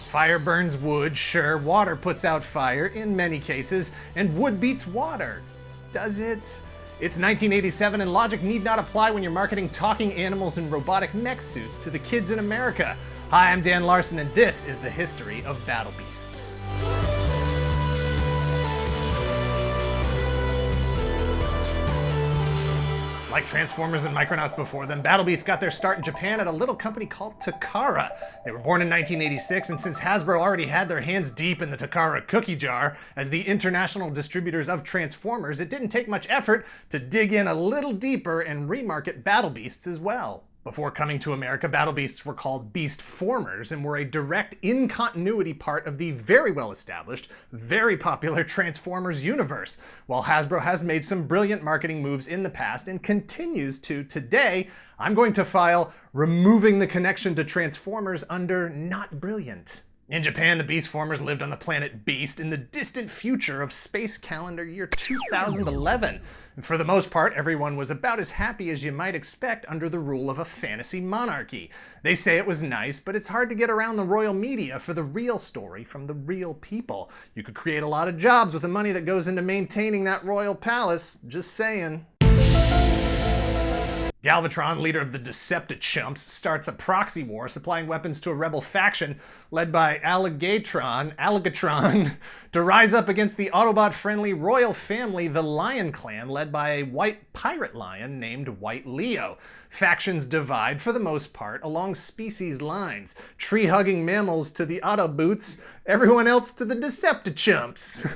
Fire burns wood, sure, water puts out fire in many cases, and wood beats water. Does it? It's 1987 and logic need not apply when you're marketing talking animals in robotic mech suits to the kids in America. Hi, I'm Dan Larson and this is the history of Battle Beasts. Like Transformers and Micronauts before them, Battle Beasts got their start in Japan at a little company called Takara. They were born in 1986, and since Hasbro already had their hands deep in the Takara cookie jar as the international distributors of Transformers, it didn't take much effort to dig in a little deeper and remarket Battle Beasts as well. Before coming to America, Battle Beasts were called Beast Formers and were a direct in-continuity part of the very well-established, very popular Transformers universe. While Hasbro has made some brilliant marketing moves in the past and continues to today, I'm going to file removing the connection to Transformers under not brilliant. In Japan, the Beast Formers lived on the planet Beast in the distant future of space calendar year 2011. And for the most part, everyone was about as happy as you might expect under the rule of a fantasy monarchy. They say it was nice, but it's hard to get around the royal media for the real story from the real people. You could create a lot of jobs with the money that goes into maintaining that royal palace, just saying. Galvatron, leader of the Decepticumps, starts a proxy war supplying weapons to a rebel faction led by Alligatron, to rise up against the Autobot-friendly royal family, the Lion Clan, led by a white pirate lion named White Leo. Factions divide, for the most part, along species lines. Tree-hugging mammals to the Autobots, everyone else to the Decepticumps.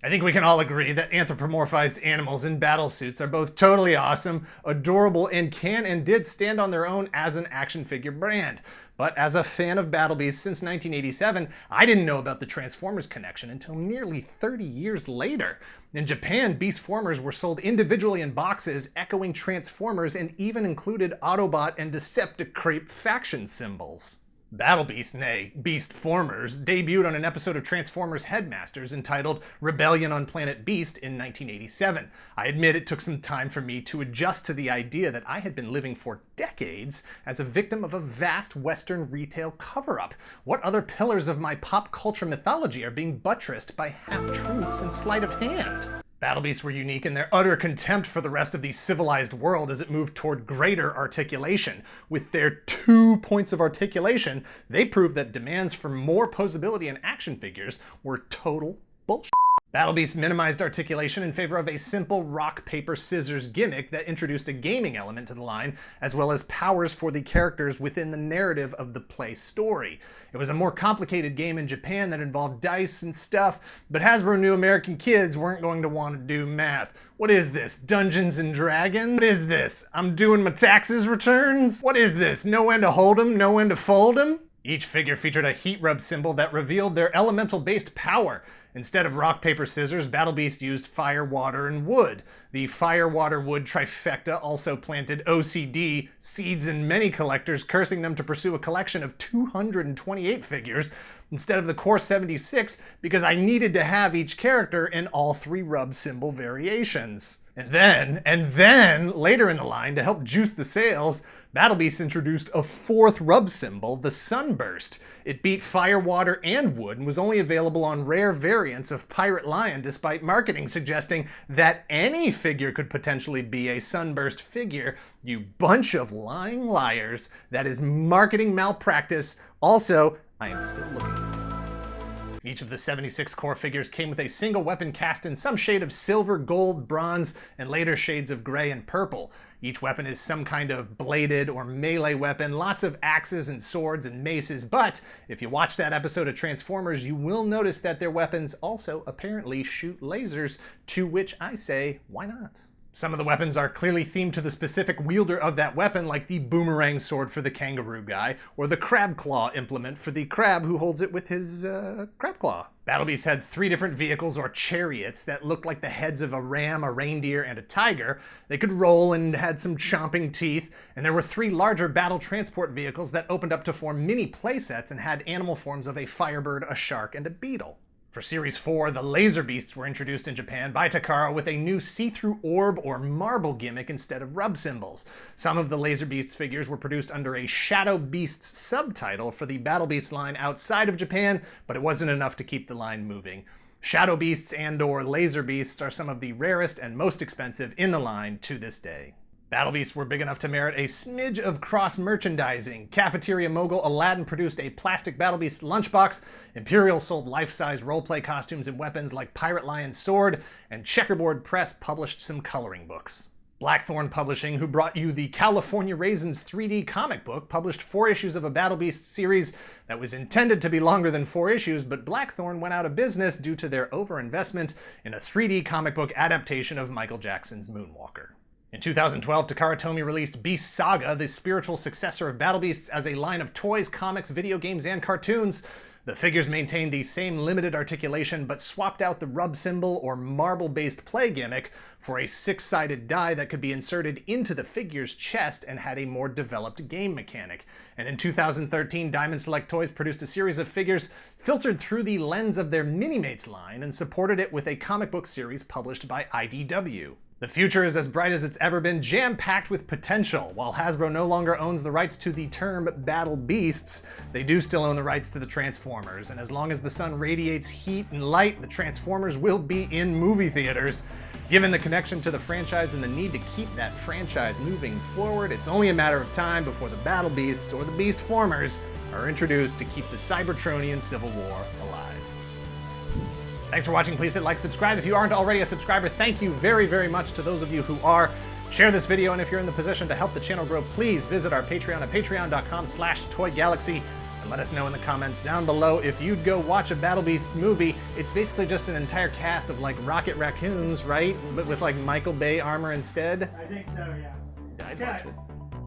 I think we can all agree that anthropomorphized animals in battle suits are both totally awesome, adorable, and can and did stand on their own as an action figure brand. But as a fan of Battle Beasts since 1987, I didn't know about the Transformers connection until nearly 30 years later. In Japan, Beast Formers were sold individually in boxes echoing Transformers and even included Autobot and Decepticreep faction symbols. Battle Beast, nay, Beast Formers, debuted on an episode of Transformers Headmasters entitled Rebellion on Planet Beast in 1987. I admit it took some time for me to adjust to the idea that I had been living for decades as a victim of a vast Western retail cover-up. What other pillars of my pop culture mythology are being buttressed by half-truths and sleight of hand? Battle Beasts were unique in their utter contempt for the rest of the civilized world as it moved toward greater articulation. With their 2 points of articulation, they proved that demands for more posability in action figures were total bullshit. Battle Beasts minimized articulation in favor of a simple rock, paper, scissors gimmick that introduced a gaming element to the line, as well as powers for the characters within the narrative of the play story. It was a more complicated game in Japan that involved dice and stuff, but Hasbro knew American kids weren't going to want to do math. What is this, Dungeons and Dragons? What is this, I'm doing my taxes returns? What is this, know when to hold 'em, know when to fold 'em? Each figure featured a heat rub symbol that revealed their elemental-based power. Instead of rock, paper, scissors, Battle Beast used fire, water, and wood. The fire, water, wood trifecta also planted OCD seeds in many collectors, cursing them to pursue a collection of 228 figures instead of the core 76 because I needed to have each character in all 3 rub symbol variations. And then, later in the line, to help juice the sales, Battle Beasts introduced a 4th rub symbol, the Sunburst. It beat fire, water, and wood and was only available on rare variants of Pirate Lion, despite marketing suggesting that any figure could potentially be a Sunburst figure. You bunch of lying liars. That is marketing malpractice. Also, I am still looking for it. Each of the 76 core figures came with a single weapon cast in some shade of silver, gold, bronze, and later shades of gray and purple. Each weapon is some kind of bladed or melee weapon, lots of axes and swords and maces, but if you watch that episode of Transformers, you will notice that their weapons also apparently shoot lasers, to which I say, why not? Some of the weapons are clearly themed to the specific wielder of that weapon, like the boomerang sword for the kangaroo guy, or the crab claw implement for the crab who holds it with his crab claw. Battle Beasts had 3 different vehicles or chariots that looked like the heads of a ram, a reindeer, and a tiger. They could roll and had some chomping teeth, and there were 3 larger battle transport vehicles that opened up to form mini playsets and had animal forms of a firebird, a shark, and a beetle. For Series 4, the Laser Beasts were introduced in Japan by Takara with a new see-through orb or marble gimmick instead of rub symbols. Some of the Laser Beasts figures were produced under a Shadow Beasts subtitle for the Battle Beasts line outside of Japan, but it wasn't enough to keep the line moving. Shadow Beasts and/or Laser Beasts are some of the rarest and most expensive in the line to this day. Battle Beasts were big enough to merit a smidge of cross-merchandising. Cafeteria mogul Aladdin produced a plastic Battle Beast lunchbox, Imperial sold life-size roleplay costumes and weapons like Pirate Lion's sword, and Checkerboard Press published some coloring books. Blackthorn Publishing, who brought you the California Raisins 3D comic book, published 4 issues of a Battle Beast series that was intended to be longer than 4 issues, but Blackthorn went out of business due to their overinvestment in a 3D comic book adaptation of Michael Jackson's Moonwalker. In 2012, Takara Tomy released Beast Saga, the spiritual successor of Battle Beasts, as a line of toys, comics, video games, and cartoons. The figures maintained the same limited articulation, but swapped out the rub symbol or marble-based play gimmick for a 6-sided die that could be inserted into the figure's chest and had a more developed game mechanic. And in 2013, Diamond Select Toys produced a series of figures filtered through the lens of their Minimates line and supported it with a comic book series published by IDW. The future is as bright as it's ever been, jam-packed with potential. While Hasbro no longer owns the rights to the term Battle Beasts, they do still own the rights to the Transformers, and as long as the sun radiates heat and light, the Transformers will be in movie theaters. Given the connection to the franchise and the need to keep that franchise moving forward, it's only a matter of time before the Battle Beasts or the Beast Formers are introduced to keep the Cybertronian Civil War alive. Thanks for watching. Please hit like, subscribe. If you aren't already a subscriber, thank you very, very much to those of you who are. Share this video, and if you're in the position to help the channel grow, please visit our Patreon at patreon.com/toygalaxy and let us know in the comments down below if you'd go watch a Battle Beasts movie. It's basically just an entire cast of like Rocket Raccoons, right? But with like Michael Bay armor instead. I think so, yeah. I'd watch it.